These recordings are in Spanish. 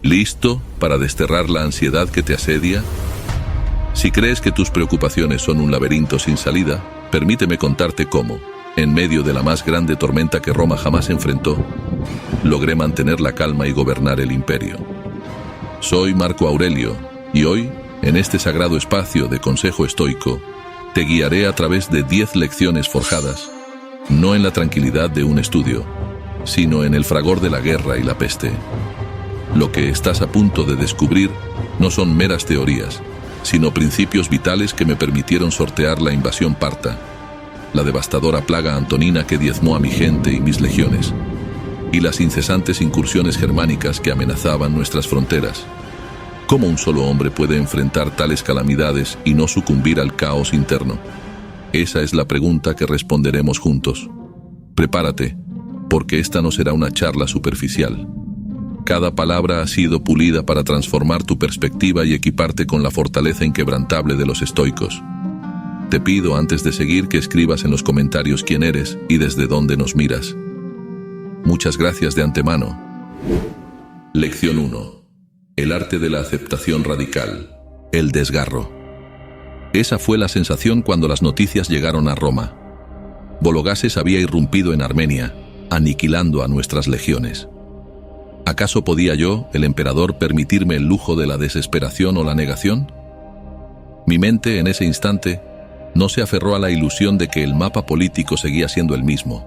¿Listo para desterrar la ansiedad que te asedia? Si crees que tus preocupaciones son un laberinto sin salida, permíteme contarte cómo, en medio de la más grande tormenta que Roma jamás enfrentó, logré mantener la calma y gobernar el imperio. Soy Marco Aurelio, y hoy, en este sagrado espacio de consejo estoico, te guiaré a través de 10 lecciones forjadas, no en la tranquilidad de un estudio, sino en el fragor de la guerra y la peste. Lo que estás a punto de descubrir no son meras teorías, sino principios vitales que me permitieron sortear la invasión parta, la devastadora plaga antonina que diezmó a mi gente y mis legiones, y las incesantes incursiones germánicas que amenazaban nuestras fronteras. ¿Cómo un solo hombre puede enfrentar tales calamidades y no sucumbir al caos interno? Esa es la pregunta que responderemos juntos. Prepárate, porque esta no será una charla superficial. Cada palabra ha sido pulida para transformar tu perspectiva y equiparte con la fortaleza inquebrantable de los estoicos. Te pido antes de seguir que escribas en los comentarios quién eres y desde dónde nos miras. Muchas gracias de antemano. Lección 1. El arte de la aceptación radical. El desgarro. Esa fue la sensación cuando las noticias llegaron a Roma. Vologases había irrumpido en Armenia, aniquilando a nuestras legiones. ¿Acaso podía yo, el emperador, permitirme el lujo de la desesperación o la negación? Mi mente, en ese instante, no se aferró a la ilusión de que el mapa político seguía siendo el mismo,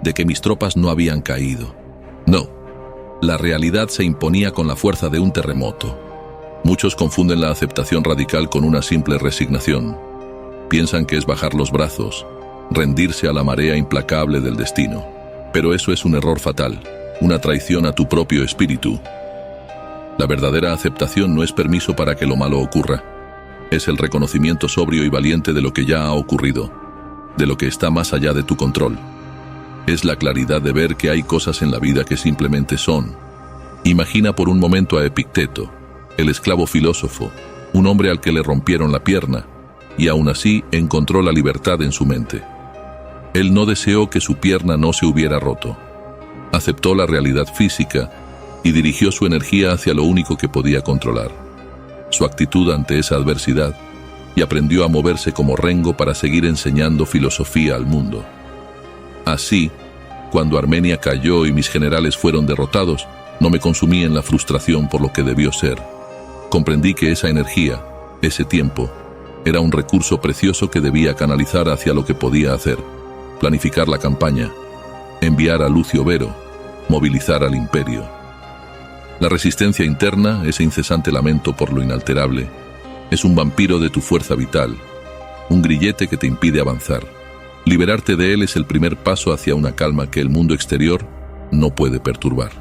de que mis tropas no habían caído. No, la realidad se imponía con la fuerza de un terremoto. Muchos confunden la aceptación radical con una simple resignación. Piensan que es bajar los brazos, rendirse a la marea implacable del destino. Pero eso es un error fatal, una traición a tu propio espíritu. La verdadera aceptación no es permiso para que lo malo ocurra. Es el reconocimiento sobrio y valiente de lo que ya ha ocurrido, de lo que está más allá de tu control. Es la claridad de ver que hay cosas en la vida que simplemente son. Imagina por un momento a Epicteto, el esclavo filósofo, un hombre al que le rompieron la pierna, y aún así encontró la libertad en su mente. Él no deseó que su pierna no se hubiera roto. Aceptó la realidad física y dirigió su energía hacia lo único que podía controlar, su actitud ante esa adversidad, y aprendió a moverse como rengo para seguir enseñando filosofía al mundo. Así, cuando Armenia cayó y mis generales fueron derrotados, no me consumí en la frustración por lo que debió ser. Comprendí que esa energía, ese tiempo, era un recurso precioso que debía canalizar hacia lo que podía hacer: planificar la campaña, enviar a Lucio Vero, movilizar al imperio. La resistencia interna, ese incesante lamento por lo inalterable, es un vampiro de tu fuerza vital, un grillete que te impide avanzar. Liberarte de él es el primer paso hacia una calma que el mundo exterior no puede perturbar.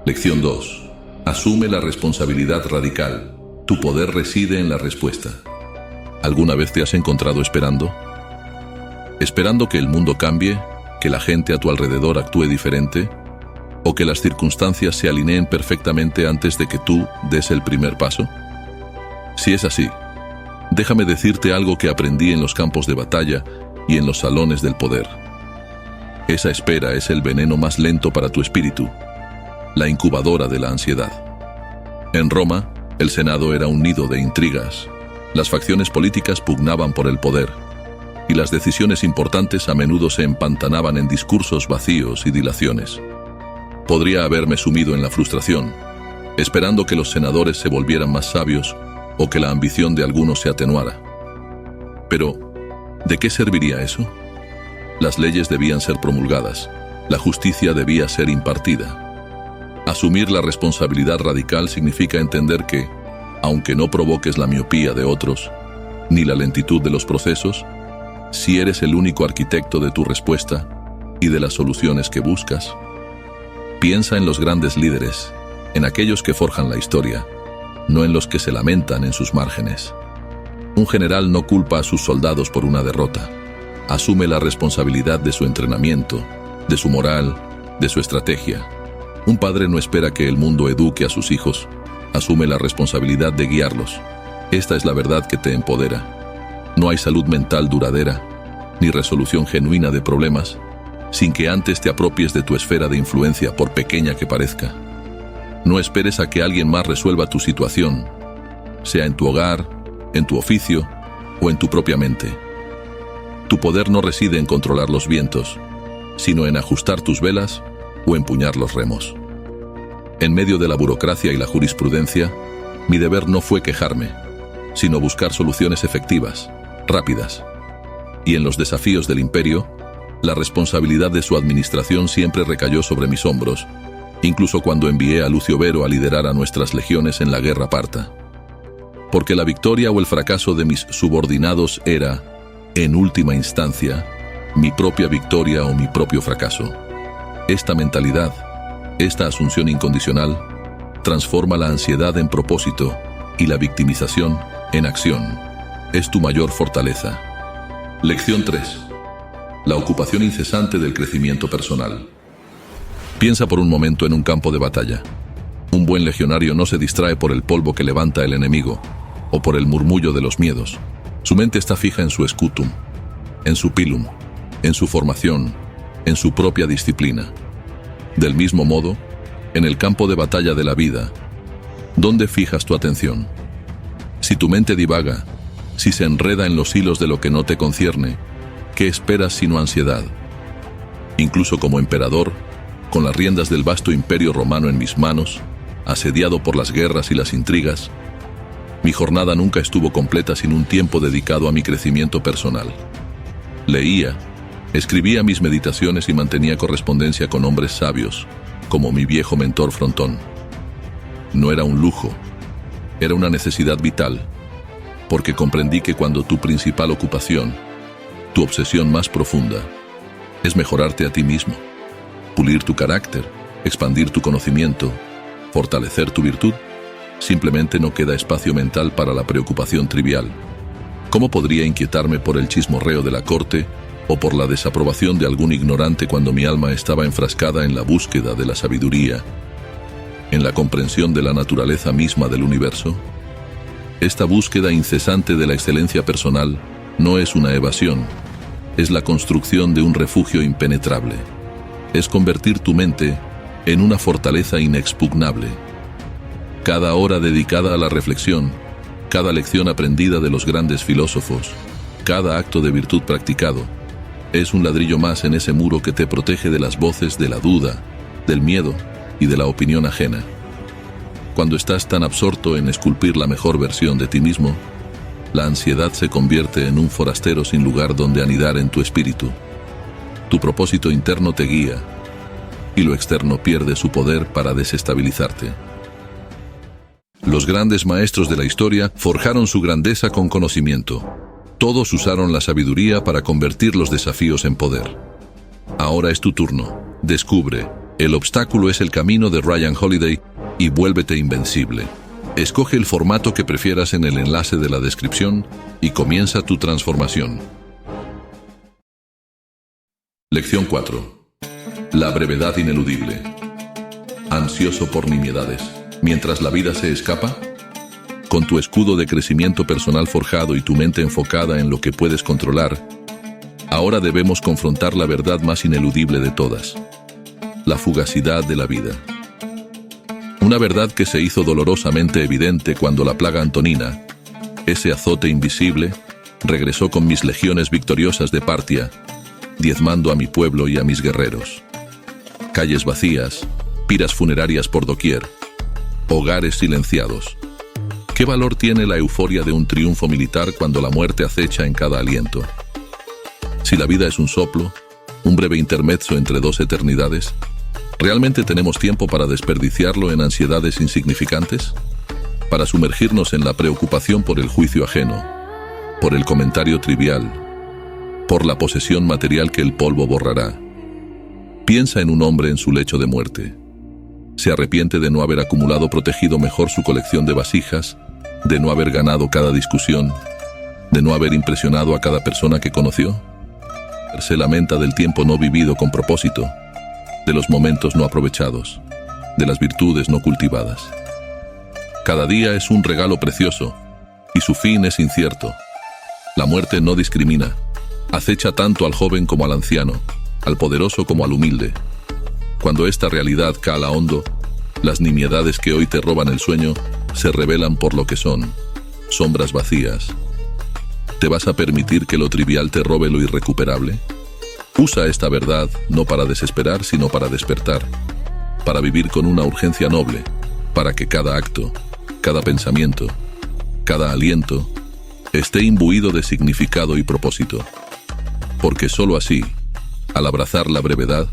Lección 2. Asume la responsabilidad radical. Tu poder reside en la respuesta. ¿Alguna vez te has encontrado esperando? ¿Esperando que el mundo cambie, que la gente a tu alrededor actúe diferente, o que las circunstancias se alineen perfectamente antes de que tú des el primer paso? Si es así, déjame decirte algo que aprendí en los campos de batalla y en los salones del poder. Esa espera es el veneno más lento para tu espíritu, la incubadora de la ansiedad. En Roma, el Senado era un nido de intrigas. Las facciones políticas pugnaban por el poder, y las decisiones importantes a menudo se empantanaban en discursos vacíos y dilaciones. Podría haberme sumido en la frustración, esperando que los senadores se volvieran más sabios o que la ambición de algunos se atenuara. Pero, ¿de qué serviría eso? Las leyes debían ser promulgadas, la justicia debía ser impartida. Asumir la responsabilidad radical significa entender que, aunque no provoques la miopía de otros, ni la lentitud de los procesos, si eres el único arquitecto de tu respuesta y de las soluciones que buscas. Piensa en los grandes líderes, en aquellos que forjan la historia, no en los que se lamentan en sus márgenes. Un general no culpa a sus soldados por una derrota. Asume la responsabilidad de su entrenamiento, de su moral, de su estrategia. Un padre no espera que el mundo eduque a sus hijos. Asume la responsabilidad de guiarlos. Esta es la verdad que te empodera. No hay salud mental duradera, ni resolución genuina de problemas, sin que antes te apropies de tu esfera de influencia, por pequeña que parezca. No esperes a que alguien más resuelva tu situación, sea en tu hogar, en tu oficio o en tu propia mente. Tu poder no reside en controlar los vientos, sino en ajustar tus velas o empuñar los remos. En medio de la burocracia y la jurisprudencia, mi deber no fue quejarme, sino buscar soluciones efectivas, rápidas. Y en los desafíos del imperio, la responsabilidad de su administración siempre recayó sobre mis hombros, incluso cuando envié a Lucio Vero a liderar a nuestras legiones en la guerra parta. Porque la victoria o el fracaso de mis subordinados era, en última instancia, mi propia victoria o mi propio fracaso. Esta mentalidad, esta asunción incondicional, transforma la ansiedad en propósito y la victimización en acción. Es tu mayor fortaleza. Lección 3. La ocupación incesante del crecimiento personal. Piensa por un momento en un campo de batalla. Un buen legionario no se distrae por el polvo que levanta el enemigo o por el murmullo de los miedos. Su mente está fija en su scutum, en su pilum, en su formación, en su propia disciplina. Del mismo modo, en el campo de batalla de la vida, ¿dónde fijas tu atención? Si tu mente divaga, si se enreda en los hilos de lo que no te concierne, ¿qué esperas sino ansiedad? Incluso como emperador, con las riendas del vasto imperio romano en mis manos, asediado por las guerras y las intrigas, mi jornada nunca estuvo completa sin un tiempo dedicado a mi crecimiento personal. Leía, escribía mis meditaciones y mantenía correspondencia con hombres sabios, como mi viejo mentor Frontón. No era un lujo, era una necesidad vital, porque comprendí que cuando tu principal ocupación, tu obsesión más profunda, es mejorarte a ti mismo, pulir tu carácter, expandir tu conocimiento, fortalecer tu virtud, simplemente no queda espacio mental para la preocupación trivial. ¿Cómo podría inquietarme por el chismorreo de la corte o por la desaprobación de algún ignorante cuando mi alma estaba enfrascada en la búsqueda de la sabiduría, en la comprensión de la naturaleza misma del universo? Esta búsqueda incesante de la excelencia personal no es una evasión, es la construcción de un refugio impenetrable. Es convertir tu mente en una fortaleza inexpugnable. Cada hora dedicada a la reflexión, cada lección aprendida de los grandes filósofos, cada acto de virtud practicado, es un ladrillo más en ese muro que te protege de las voces de la duda, del miedo y de la opinión ajena. Cuando estás tan absorto en esculpir la mejor versión de ti mismo, la ansiedad se convierte en un forastero sin lugar donde anidar en tu espíritu. Tu propósito interno te guía, y lo externo pierde su poder para desestabilizarte. Los grandes maestros de la historia forjaron su grandeza con conocimiento. Todos usaron la sabiduría para convertir los desafíos en poder. Ahora es tu turno. Descubre, el obstáculo es el camino de Ryan Holiday y vuélvete invencible. Escoge el formato que prefieras en el enlace de la descripción y comienza tu transformación. Lección 4. La brevedad ineludible. ¿Ansioso por nimiedades mientras la vida se escapa? Con tu escudo de crecimiento personal forjado y tu mente enfocada en lo que puedes controlar, ahora debemos confrontar la verdad más ineludible de todas: la fugacidad de la vida. Una verdad que se hizo dolorosamente evidente cuando la plaga antonina, ese azote invisible, regresó con mis legiones victoriosas de Partia, diezmando a mi pueblo y a mis guerreros. Calles vacías, piras funerarias por doquier, hogares silenciados. ¿Qué valor tiene la euforia de un triunfo militar cuando la muerte acecha en cada aliento? Si la vida es un soplo, un breve intermezzo entre dos eternidades, ¿realmente tenemos tiempo para desperdiciarlo en ansiedades insignificantes? Para sumergirnos en la preocupación por el juicio ajeno, por el comentario trivial, por la posesión material que el polvo borrará. Piensa en un hombre en su lecho de muerte. Se arrepiente de no haber acumulado protegido mejor su colección de vasijas, de no haber ganado cada discusión, de no haber impresionado a cada persona que conoció. Se lamenta del tiempo no vivido con propósito, de los momentos no aprovechados, de las virtudes no cultivadas. Cada día es un regalo precioso y su fin es incierto. La muerte no discrimina, acecha tanto al joven como al anciano, al poderoso como al humilde. Cuando esta realidad cala hondo, Las nimiedades que hoy te roban el sueño se revelan por lo que son, sombras vacías. ¿Te vas a permitir que lo trivial te robe lo irrecuperable? Usa esta verdad no para desesperar, sino para despertar, para vivir con una urgencia noble, para que cada acto, cada pensamiento, cada aliento esté imbuido de significado y propósito. Porque sólo así, al abrazar la brevedad,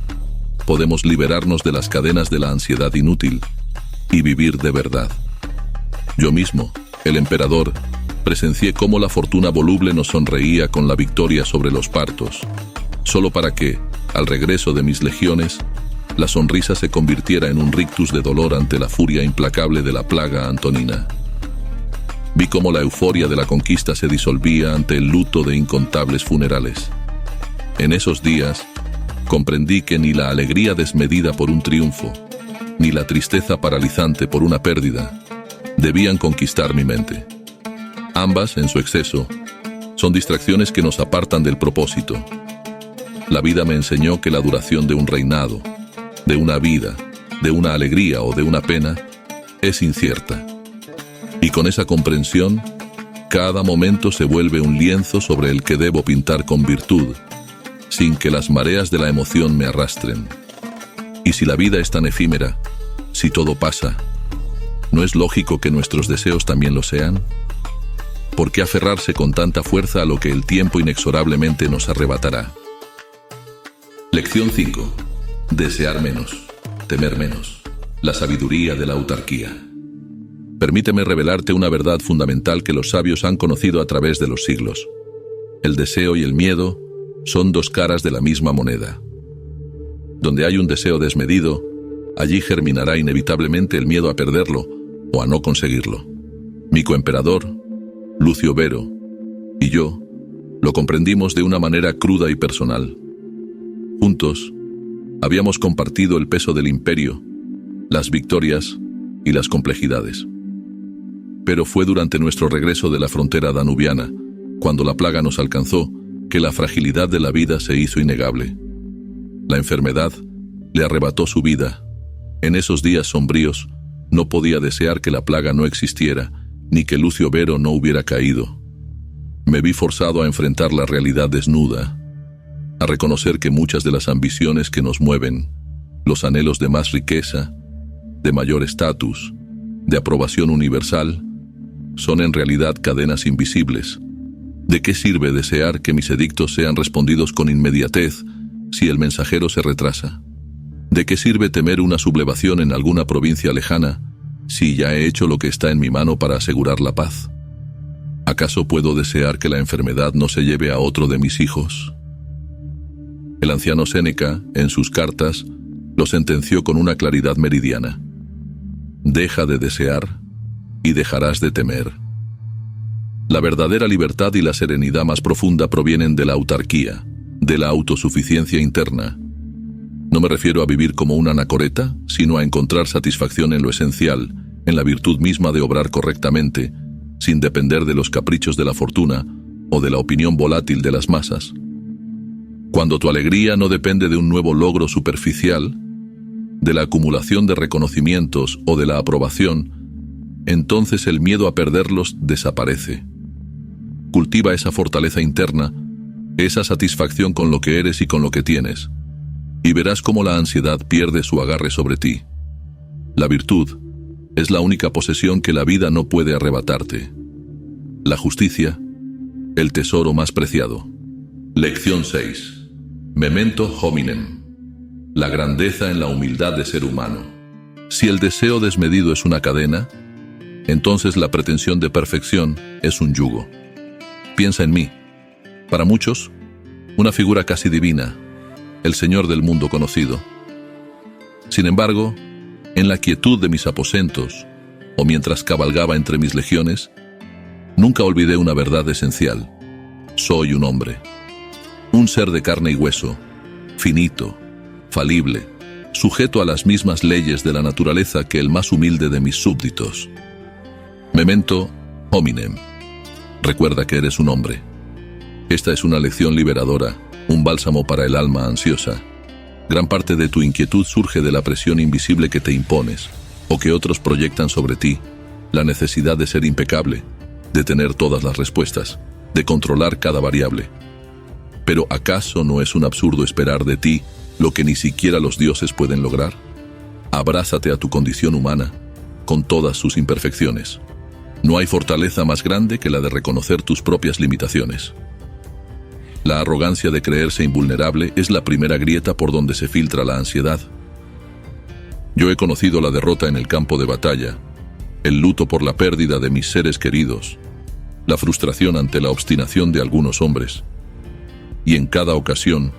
podemos liberarnos de las cadenas de la ansiedad inútil y vivir de verdad. Yo mismo, el emperador, presencié cómo la fortuna voluble nos sonreía con la victoria sobre los partos, solo para que, al regreso de mis legiones, la sonrisa se convirtiera en un rictus de dolor ante la furia implacable de la plaga antonina. Vi cómo la euforia de la conquista se disolvía ante el luto de incontables funerales. En esos días, comprendí que ni la alegría desmedida por un triunfo, ni la tristeza paralizante por una pérdida, debían conquistar mi mente. Ambas, en su exceso, son distracciones que nos apartan del propósito. La vida me enseñó que la duración de un reinado, de una vida, de una alegría o de una pena, es incierta. Y con esa comprensión, cada momento se vuelve un lienzo sobre el que debo pintar con virtud, sin que las mareas de la emoción me arrastren. Y si la vida es tan efímera, si todo pasa, ¿no es lógico que nuestros deseos también lo sean? ¿Por qué aferrarse con tanta fuerza a lo que el tiempo inexorablemente nos arrebatará? Lección 5. Desear menos, temer menos. La sabiduría de la autarquía. Permíteme revelarte una verdad fundamental que los sabios han conocido a través de los siglos. El deseo y el miedo son dos caras de la misma moneda. Donde hay un deseo desmedido, allí germinará inevitablemente el miedo a perderlo o a no conseguirlo. Mi coemperador, Lucio Vero, y yo lo comprendimos de una manera cruda y personal. Juntos, habíamos compartido el peso del imperio, las victorias y las complejidades. Pero fue durante nuestro regreso de la frontera danubiana, cuando la plaga nos alcanzó, que la fragilidad de la vida se hizo innegable. La enfermedad le arrebató su vida. En esos días sombríos, no podía desear que la plaga no existiera, ni que Lucio Vero no hubiera caído. Me vi forzado a enfrentar la realidad desnuda, a reconocer que muchas de las ambiciones que nos mueven, los anhelos de más riqueza, de mayor estatus, de aprobación universal, son en realidad cadenas invisibles. ¿De qué sirve desear que mis edictos sean respondidos con inmediatez si el mensajero se retrasa? ¿De qué sirve temer una sublevación en alguna provincia lejana si ya he hecho lo que está en mi mano para asegurar la paz? ¿Acaso puedo desear que la enfermedad no se lleve a otro de mis hijos? El anciano Séneca, en sus cartas, lo sentenció con una claridad meridiana. Deja de desear y dejarás de temer. La verdadera libertad y la serenidad más profunda provienen de la autarquía, de la autosuficiencia interna. No me refiero a vivir como una anacoreta, sino a encontrar satisfacción en lo esencial, en la virtud misma de obrar correctamente, sin depender de los caprichos de la fortuna o de la opinión volátil de las masas. Cuando tu alegría no depende de un nuevo logro superficial, de la acumulación de reconocimientos o de la aprobación, entonces el miedo a perderlos desaparece. Cultiva esa fortaleza interna, esa satisfacción con lo que eres y con lo que tienes, y verás cómo la ansiedad pierde su agarre sobre ti. La virtud es la única posesión que la vida no puede arrebatarte. La justicia, el tesoro más preciado. Lección 6. Memento hominem. La grandeza en la humildad de ser humano. Si el deseo desmedido es una cadena, entonces la pretensión de perfección es un yugo. Piensa en mí. Para muchos, una figura casi divina, el Señor del mundo conocido. Sin embargo, en la quietud de mis aposentos, o mientras cabalgaba entre mis legiones, nunca olvidé una verdad esencial. Soy un hombre. Un ser de carne y hueso, finito, falible, sujeto a las mismas leyes de la naturaleza que el más humilde de mis súbditos. Memento hominem. Recuerda que eres un hombre. Esta es una lección liberadora, un bálsamo para el alma ansiosa. Gran parte de tu inquietud surge de la presión invisible que te impones, o que otros proyectan sobre ti la necesidad de ser impecable, de tener todas las respuestas, de controlar cada variable. Pero ¿acaso no es un absurdo esperar de ti lo que ni siquiera los dioses pueden lograr? Abrázate a tu condición humana, con todas sus imperfecciones. No hay fortaleza más grande que la de reconocer tus propias limitaciones. La arrogancia de creerse invulnerable es la primera grieta por donde se filtra la ansiedad. Yo he conocido la derrota en el campo de batalla, el luto por la pérdida de mis seres queridos, la frustración ante la obstinación de algunos hombres. Y en cada ocasión,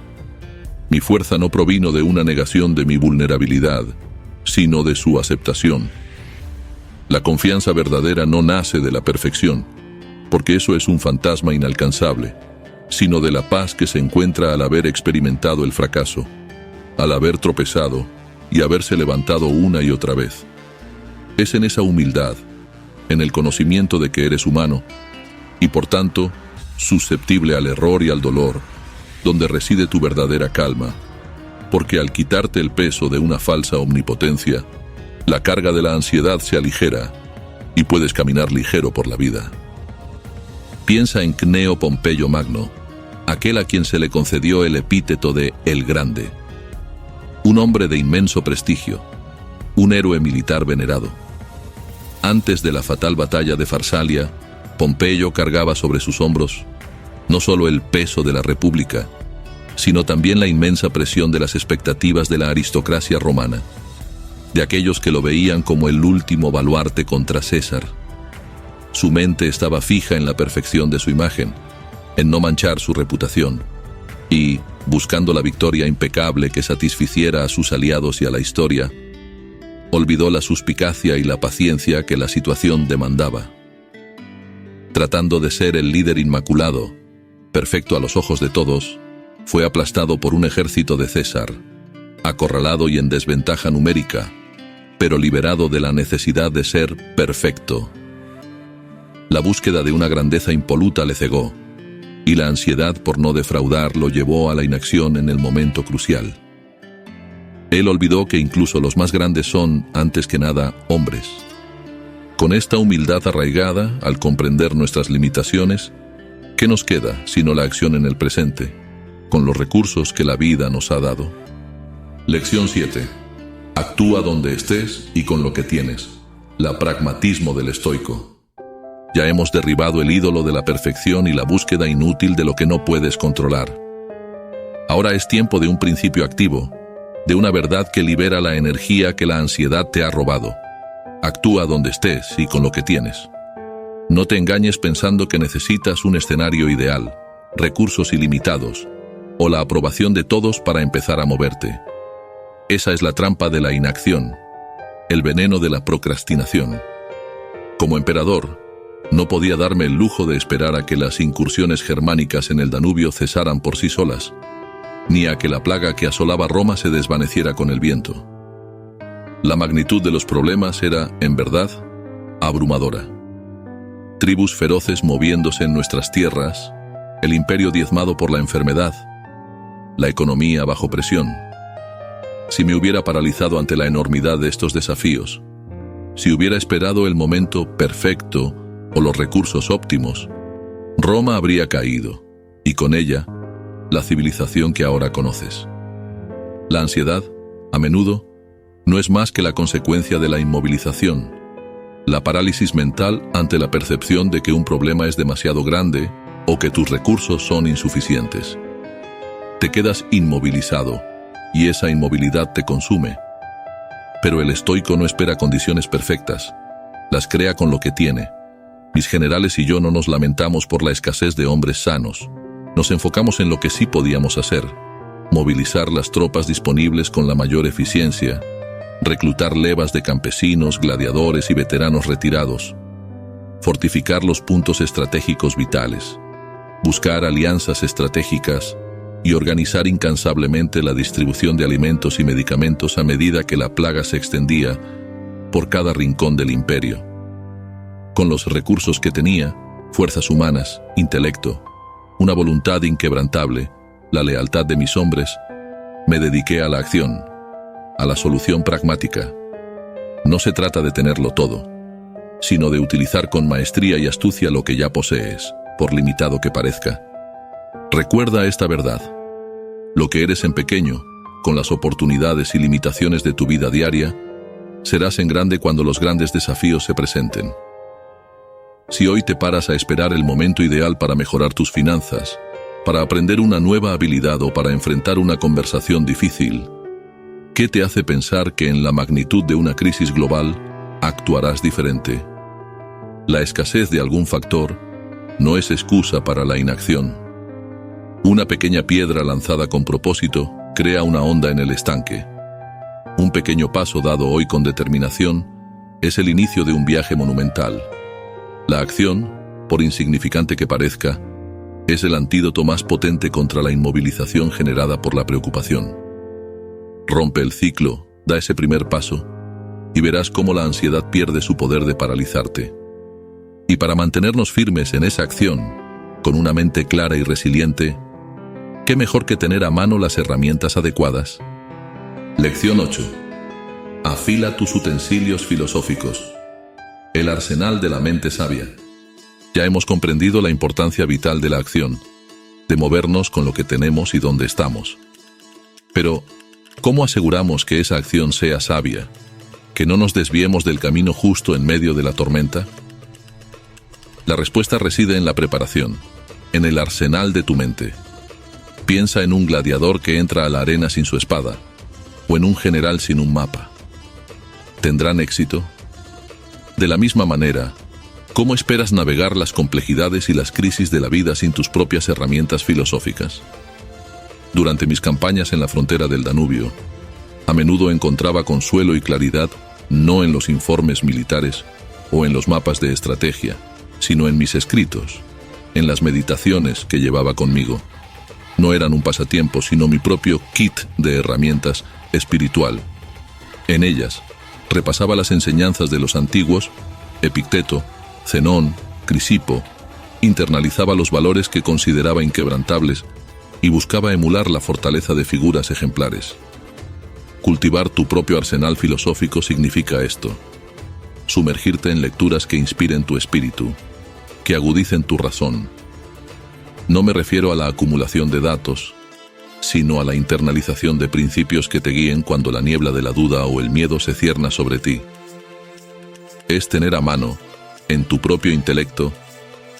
mi fuerza no provino de una negación de mi vulnerabilidad, sino de su aceptación. La confianza verdadera no nace de la perfección, porque eso es un fantasma inalcanzable, sino de la paz que se encuentra al haber experimentado el fracaso, al haber tropezado y haberse levantado una y otra vez. Es en esa humildad, en el conocimiento de que eres humano, y por tanto, susceptible al error y al dolor, donde reside tu verdadera calma, porque al quitarte el peso de una falsa omnipotencia, la carga de la ansiedad se aligera y puedes caminar ligero por la vida. Piensa en Cneo Pompeyo Magno, aquel a quien se le concedió el epíteto de El Grande. Un hombre de inmenso prestigio, un héroe militar venerado. Antes de la fatal batalla de Farsalia, Pompeyo cargaba sobre sus hombros no solo el peso de la República, sino también la inmensa presión de las expectativas de la aristocracia romana, de aquellos que lo veían como el último baluarte contra César. Su mente estaba fija en la perfección de su imagen, en no manchar su reputación, y, buscando la victoria impecable que satisficiera a sus aliados y a la historia, olvidó la suspicacia y la paciencia que la situación demandaba. Tratando de ser el líder inmaculado, perfecto a los ojos de todos, fue aplastado por un ejército de César, acorralado y en desventaja numérica, pero liberado de la necesidad de ser perfecto. La búsqueda de una grandeza impoluta le cegó, y la ansiedad por no defraudar lo llevó a la inacción en el momento crucial. Él olvidó que incluso los más grandes son, antes que nada, hombres. Con esta humildad arraigada, al comprender nuestras limitaciones, ¿qué nos queda sino la acción en el presente, con los recursos que la vida nos ha dado? Lección 7. Actúa donde estés y con lo que tienes. La pragmatismo del estoico. Ya hemos derribado el ídolo de la perfección y la búsqueda inútil de lo que no puedes controlar. Ahora es tiempo de un principio activo, de una verdad que libera la energía que la ansiedad te ha robado. Actúa donde estés y con lo que tienes. No te engañes pensando que necesitas un escenario ideal, recursos ilimitados, o la aprobación de todos para empezar a moverte. Esa es la trampa de la inacción, el veneno de la procrastinación. Como emperador, no podía darme el lujo de esperar a que las incursiones germánicas en el Danubio cesaran por sí solas, ni a que la plaga que asolaba Roma se desvaneciera con el viento. La magnitud de los problemas era, en verdad, abrumadora. Tribus feroces moviéndose en nuestras tierras, el imperio diezmado por la enfermedad, la economía bajo presión. Si me hubiera paralizado ante la enormidad de estos desafíos, si hubiera esperado el momento perfecto o los recursos óptimos, Roma habría caído, y con ella, la civilización que ahora conoces. La ansiedad, a menudo, no es más que la consecuencia de la inmovilización, la parálisis mental ante la percepción de que un problema es demasiado grande o que tus recursos son insuficientes. Te quedas inmovilizado, y esa inmovilidad te consume. Pero el estoico no espera condiciones perfectas, las crea con lo que tiene. Mis generales y yo no nos lamentamos por la escasez de hombres sanos. Nos enfocamos en lo que sí podíamos hacer: movilizar las tropas disponibles con la mayor eficiencia, reclutar levas de campesinos, gladiadores y veteranos retirados, fortificar los puntos estratégicos vitales, buscar alianzas estratégicas y organizar incansablemente la distribución de alimentos y medicamentos a medida que la plaga se extendía por cada rincón del imperio. Con los recursos que tenía, fuerzas humanas, intelecto, una voluntad inquebrantable, la lealtad de mis hombres, me dediqué a la acción, a la solución pragmática. No se trata de tenerlo todo, sino de utilizar con maestría y astucia lo que ya posees, por limitado que parezca. Recuerda esta verdad. Lo que eres en pequeño, con las oportunidades y limitaciones de tu vida diaria, serás en grande cuando los grandes desafíos se presenten. Si hoy te paras a esperar el momento ideal para mejorar tus finanzas, para aprender una nueva habilidad o para enfrentar una conversación difícil, ¿qué te hace pensar que en la magnitud de una crisis global actuarás diferente? La escasez de algún factor no es excusa para la inacción. Una pequeña piedra lanzada con propósito crea una onda en el estanque. Un pequeño paso dado hoy con determinación es el inicio de un viaje monumental. La acción, por insignificante que parezca, es el antídoto más potente contra la inmovilización generada por la preocupación. Rompe el ciclo, da ese primer paso, y verás cómo la ansiedad pierde su poder de paralizarte. Y para mantenernos firmes en esa acción, con una mente clara y resiliente, ¿qué mejor que tener a mano las herramientas adecuadas? Lección 8. Afila tus utensilios filosóficos. El arsenal de la mente sabia. Ya hemos comprendido la importancia vital de la acción, de movernos con lo que tenemos y donde estamos. Pero, ¿cómo aseguramos que esa acción sea sabia? ¿Que no nos desviemos del camino justo en medio de la tormenta? La respuesta reside en la preparación, en el arsenal de tu mente. Piensa en un gladiador que entra a la arena sin su espada, o en un general sin un mapa. ¿Tendrán éxito? De la misma manera, ¿cómo esperas navegar las complejidades y las crisis de la vida sin tus propias herramientas filosóficas? Durante mis campañas en la frontera del Danubio, a menudo encontraba consuelo y claridad no en los informes militares o en los mapas de estrategia, sino en mis escritos, en las meditaciones que llevaba conmigo. No eran un pasatiempo, sino mi propio kit de herramientas espiritual. En ellas, repasaba las enseñanzas de los antiguos, Epicteto, Zenón, Crisipo, internalizaba los valores que consideraba inquebrantables y buscaba emular la fortaleza de figuras ejemplares. Cultivar tu propio arsenal filosófico significa esto: sumergirte en lecturas que inspiren tu espíritu, que agudicen tu razón. No me refiero a la acumulación de datos, sino a la internalización de principios que te guíen cuando la niebla de la duda o el miedo se cierna sobre ti. Es tener a mano, en tu propio intelecto,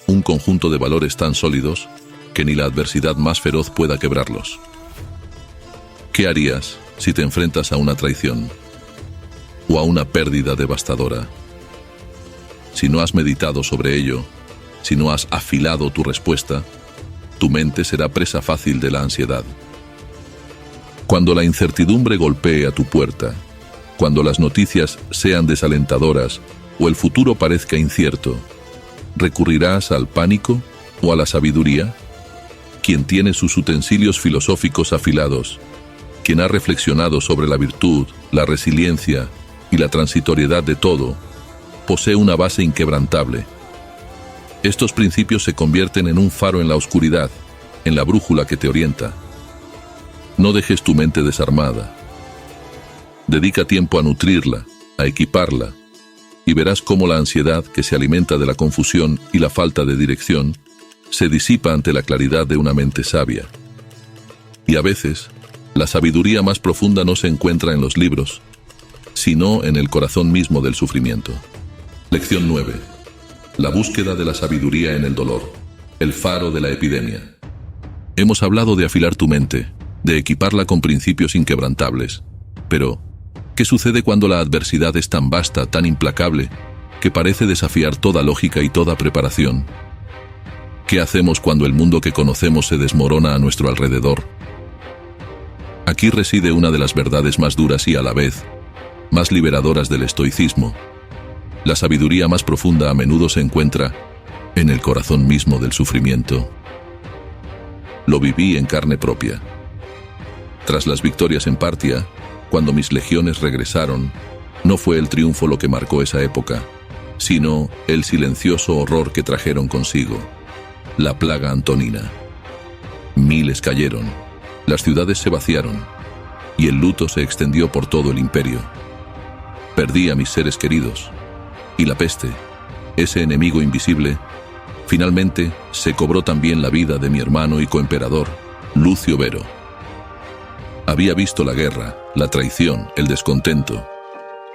un conjunto de valores tan sólidos que ni la adversidad más feroz pueda quebrarlos. ¿Qué harías si te enfrentas a una traición o a una pérdida devastadora? Si no has meditado sobre ello, si no has afilado tu respuesta, tu mente será presa fácil de la ansiedad. Cuando la incertidumbre golpee a tu puerta, cuando las noticias sean desalentadoras o el futuro parezca incierto, ¿recurrirás al pánico o a la sabiduría? Quien tiene sus utensilios filosóficos afilados, quien ha reflexionado sobre la virtud, la resiliencia y la transitoriedad de todo, posee una base inquebrantable. Estos principios se convierten en un faro en la oscuridad, en la brújula que te orienta. No dejes tu mente desarmada. Dedica tiempo a nutrirla, a equiparla, y verás cómo la ansiedad, que se alimenta de la confusión y la falta de dirección, se disipa ante la claridad de una mente sabia. Y a veces, la sabiduría más profunda no se encuentra en los libros, sino en el corazón mismo del sufrimiento. Lección 9. La búsqueda de la sabiduría en el dolor, el faro de la epidemia. Hemos hablado de afilar tu mente, de equiparla con principios inquebrantables. Pero, ¿qué sucede cuando la adversidad es tan vasta, tan implacable, que parece desafiar toda lógica y toda preparación? ¿Qué hacemos cuando el mundo que conocemos se desmorona a nuestro alrededor? Aquí reside una de las verdades más duras y a la vez más liberadoras del estoicismo. La sabiduría más profunda a menudo se encuentra en el corazón mismo del sufrimiento. Lo viví en carne propia. Tras las victorias en Partia, cuando mis legiones regresaron, no fue el triunfo lo que marcó esa época, sino el silencioso horror que trajeron consigo, la plaga antonina. Miles cayeron, las ciudades se vaciaron, y el luto se extendió por todo el imperio. Perdí a mis seres queridos. Y la peste, ese enemigo invisible, finalmente se cobró también la vida de mi hermano y coemperador, Lucio Vero. Había visto la guerra, la traición, el descontento,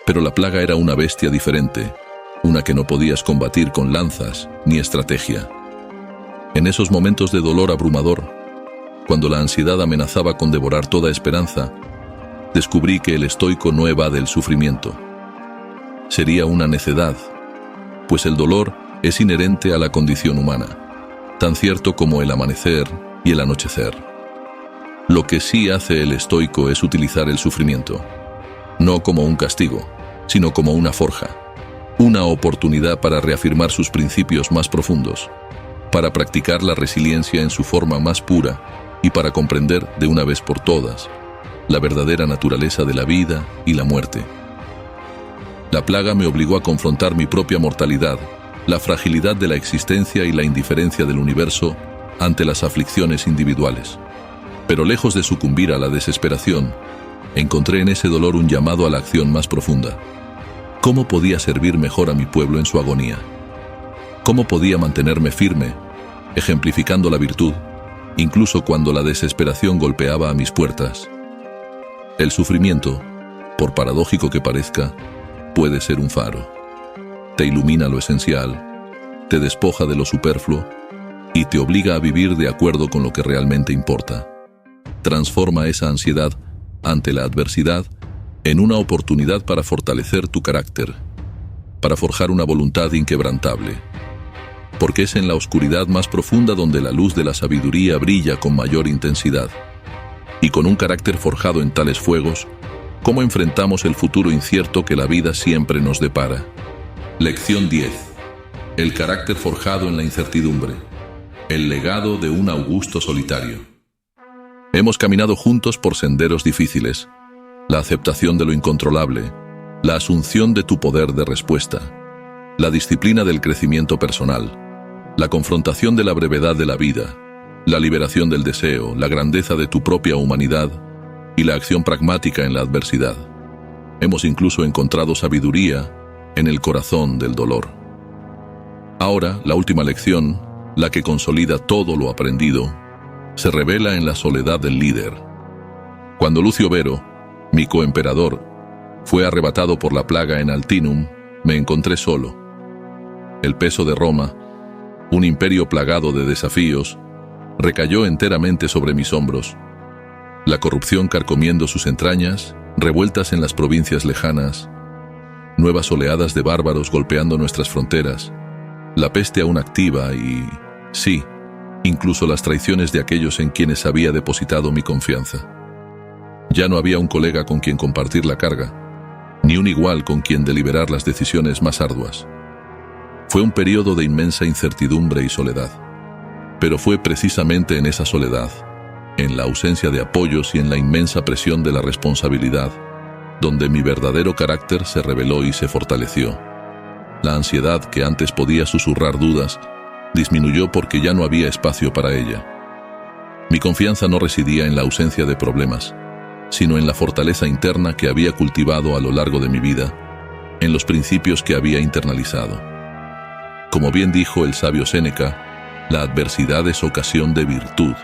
pero la plaga era una bestia diferente, una que no podías combatir con lanzas ni estrategia. En esos momentos de dolor abrumador, cuando la ansiedad amenazaba con devorar toda esperanza, descubrí que el estoico no evade el sufrimiento. Sería una necedad, pues el dolor es inherente a la condición humana, tan cierto como el amanecer y el anochecer. Lo que sí hace el estoico es utilizar el sufrimiento, no como un castigo, sino como una forja, una oportunidad para reafirmar sus principios más profundos, para practicar la resiliencia en su forma más pura y para comprender de una vez por todas la verdadera naturaleza de la vida y la muerte. La plaga me obligó a confrontar mi propia mortalidad, la fragilidad de la existencia y la indiferencia del universo ante las aflicciones individuales. Pero lejos de sucumbir a la desesperación, encontré en ese dolor un llamado a la acción más profunda. ¿Cómo podía servir mejor a mi pueblo en su agonía? ¿Cómo podía mantenerme firme, ejemplificando la virtud, incluso cuando la desesperación golpeaba a mis puertas? El sufrimiento, por paradójico que parezca, puede ser un faro. Te ilumina lo esencial, te despoja de lo superfluo y te obliga a vivir de acuerdo con lo que realmente importa. Transforma esa ansiedad ante la adversidad en una oportunidad para fortalecer tu carácter, para forjar una voluntad inquebrantable. Porque es en la oscuridad más profunda donde la luz de la sabiduría brilla con mayor intensidad. Y con un carácter forjado en tales fuegos, ¿cómo enfrentamos el futuro incierto que la vida siempre nos depara? Lección 10. El carácter forjado en la incertidumbre. El legado de un Augusto solitario. Hemos caminado juntos por senderos difíciles. La aceptación de lo incontrolable, la asunción de tu poder de respuesta, la disciplina del crecimiento personal, la confrontación de la brevedad de la vida, la liberación del deseo, la grandeza de tu propia humanidad y la acción pragmática en la adversidad. Hemos incluso encontrado sabiduría en el corazón del dolor. Ahora, la última lección, la que consolida todo lo aprendido, se revela en la soledad del líder. Cuando Lucio Vero, mi coemperador, fue arrebatado por la plaga en Altinum, me encontré solo. El peso de Roma, un imperio plagado de desafíos, recayó enteramente sobre mis hombros. La corrupción carcomiendo sus entrañas, revueltas en las provincias lejanas, nuevas oleadas de bárbaros golpeando nuestras fronteras, la peste aún activa y, sí, incluso las traiciones de aquellos en quienes había depositado mi confianza. Ya no había un colega con quien compartir la carga, ni un igual con quien deliberar las decisiones más arduas. Fue un periodo de inmensa incertidumbre y soledad. Pero fue precisamente en esa soledad, en la ausencia de apoyos y en la inmensa presión de la responsabilidad, donde mi verdadero carácter se reveló y se fortaleció. La ansiedad que antes podía susurrar dudas, disminuyó porque ya no había espacio para ella. Mi confianza no residía en la ausencia de problemas, sino en la fortaleza interna que había cultivado a lo largo de mi vida, en los principios que había internalizado. Como bien dijo el sabio Séneca, la adversidad es ocasión de virtud.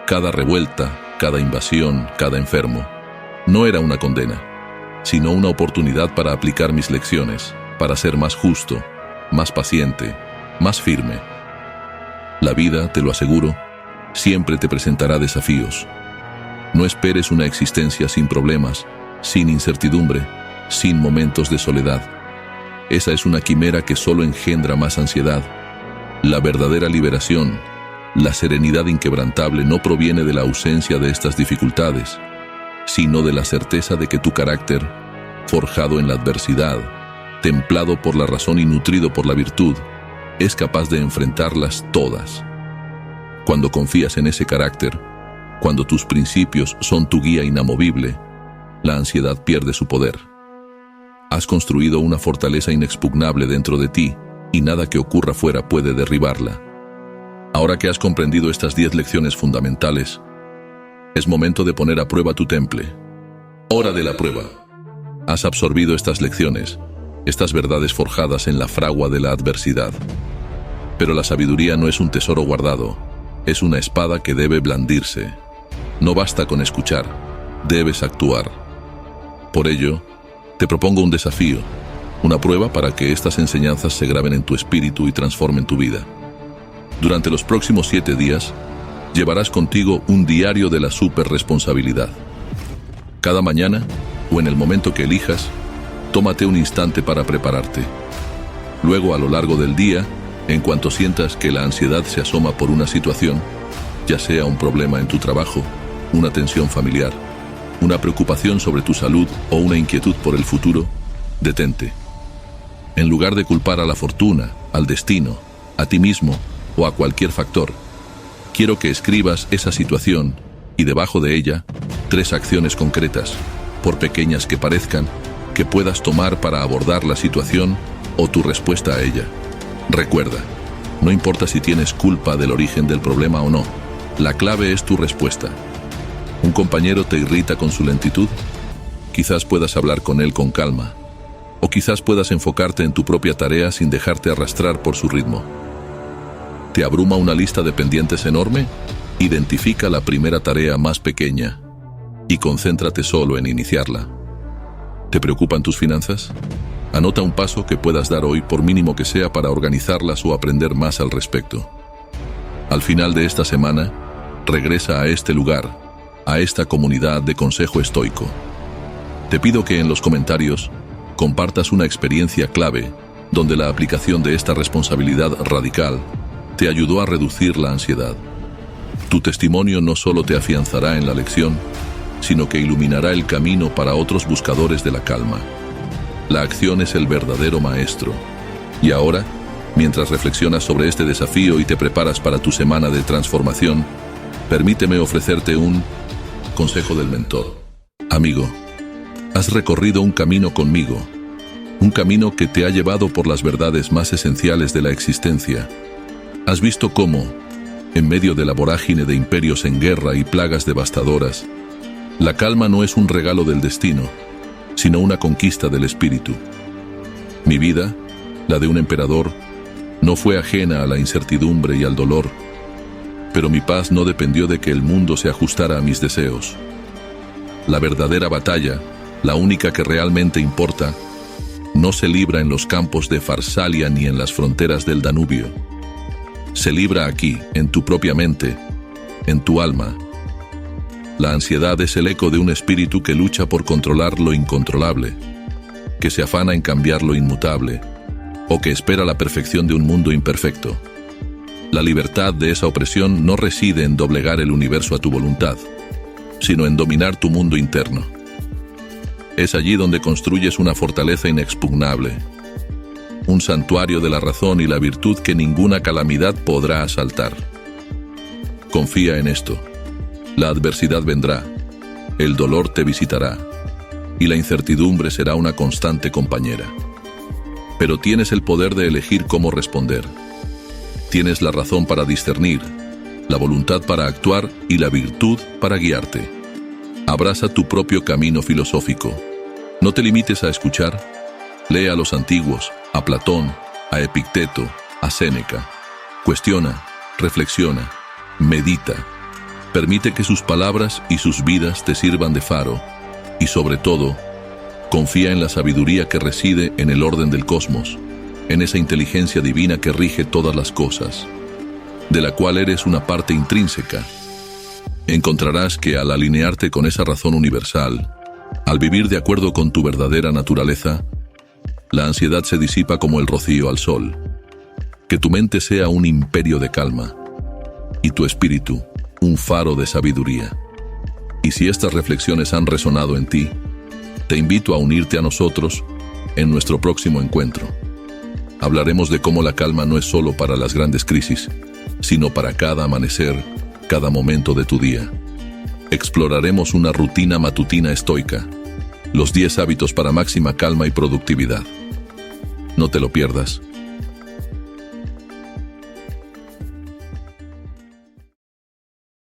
Cada revuelta, cada invasión, cada enfermo, no era una condena, sino una oportunidad para aplicar mis lecciones, para ser más justo, más paciente, más firme. La vida, te lo aseguro, siempre te presentará desafíos. No esperes una existencia sin problemas, sin incertidumbre, sin momentos de soledad. Esa es una quimera que solo engendra más ansiedad. La verdadera liberación, la serenidad inquebrantable no proviene de la ausencia de estas dificultades, sino de la certeza de que tu carácter, forjado en la adversidad, templado por la razón y nutrido por la virtud, es capaz de enfrentarlas todas. Cuando confías en ese carácter, cuando tus principios son tu guía inamovible, la ansiedad pierde su poder. Has construido una fortaleza inexpugnable dentro de ti, y nada que ocurra fuera puede derribarla. Ahora que has comprendido estas 10 lecciones fundamentales, es momento de poner a prueba tu temple. Hora de la prueba. Has absorbido estas lecciones, estas verdades forjadas en la fragua de la adversidad. Pero la sabiduría no es un tesoro guardado, es una espada que debe blandirse. No basta con escuchar, debes actuar. Por ello, te propongo un desafío, una prueba para que estas enseñanzas se graben en tu espíritu y transformen tu vida. Durante los próximos 7 días, llevarás contigo un diario de la superresponsabilidad. Cada mañana, o en el momento que elijas, tómate un instante para prepararte. Luego, a lo largo del día, en cuanto sientas que la ansiedad se asoma por una situación, ya sea un problema en tu trabajo, una tensión familiar, una preocupación sobre tu salud o una inquietud por el futuro, detente. En lugar de culpar a la fortuna, al destino, a ti mismo o a cualquier factor, quiero que escribas esa situación y debajo de ella 3 acciones concretas, por pequeñas que parezcan, que puedas tomar para abordar la situación o tu respuesta a ella. Recuerda, no importa si tienes culpa del origen del problema o no, la clave es tu respuesta. ¿Un compañero te irrita con su lentitud? Quizás puedas hablar con él con calma, o quizás puedas enfocarte en tu propia tarea sin dejarte arrastrar por su ritmo. ¿Te abruma una lista de pendientes enorme? Identifica la primera tarea más pequeña y concéntrate solo en iniciarla. ¿Te preocupan tus finanzas? Anota un paso que puedas dar hoy, por mínimo que sea, para organizarlas o aprender más al respecto. Al final de esta semana, regresa a este lugar, a esta comunidad de consejo estoico. Te pido que en los comentarios compartas una experiencia clave donde la aplicación de esta responsabilidad radical te ayudó a reducir la ansiedad. Tu testimonio no solo te afianzará en la lección, sino que iluminará el camino para otros buscadores de la calma. La acción es el verdadero maestro. Y ahora, mientras reflexionas sobre este desafío y te preparas para tu semana de transformación, permíteme ofrecerte un consejo del mentor. Amigo, has recorrido un camino conmigo, un camino que te ha llevado por las verdades más esenciales de la existencia. Has visto cómo, en medio de la vorágine de imperios en guerra y plagas devastadoras, la calma no es un regalo del destino, sino una conquista del espíritu. Mi vida, la de un emperador, no fue ajena a la incertidumbre y al dolor, pero mi paz no dependió de que el mundo se ajustara a mis deseos. La verdadera batalla, la única que realmente importa, no se libra en los campos de Farsalia ni en las fronteras del Danubio. Se libra aquí, en tu propia mente, en tu alma. La ansiedad es el eco de un espíritu que lucha por controlar lo incontrolable, que se afana en cambiar lo inmutable, o que espera la perfección de un mundo imperfecto. La libertad de esa opresión no reside en doblegar el universo a tu voluntad, sino en dominar tu mundo interno. Es allí donde construyes una fortaleza inexpugnable, un santuario de la razón y la virtud que ninguna calamidad podrá asaltar. Confía en esto. La adversidad vendrá, el dolor te visitará, y la incertidumbre será una constante compañera. Pero tienes el poder de elegir cómo responder. Tienes la razón para discernir, la voluntad para actuar y la virtud para guiarte. Abraza tu propio camino filosófico. No te limites a escuchar. Lee a los antiguos, a Platón, a Epicteto, a Séneca. Cuestiona, reflexiona, medita. Permite que sus palabras y sus vidas te sirvan de faro. Y sobre todo, confía en la sabiduría que reside en el orden del cosmos, en esa inteligencia divina que rige todas las cosas, de la cual eres una parte intrínseca. Encontrarás que al alinearte con esa razón universal, al vivir de acuerdo con tu verdadera naturaleza, la ansiedad se disipa como el rocío al sol. Que tu mente sea un imperio de calma y tu espíritu un faro de sabiduría. Y si estas reflexiones han resonado en ti, te invito a unirte a nosotros en nuestro próximo encuentro. Hablaremos de cómo la calma no es solo para las grandes crisis, sino para cada amanecer, cada momento de tu día. Exploraremos una rutina matutina estoica, los 10 hábitos para máxima calma y productividad. No te lo pierdas.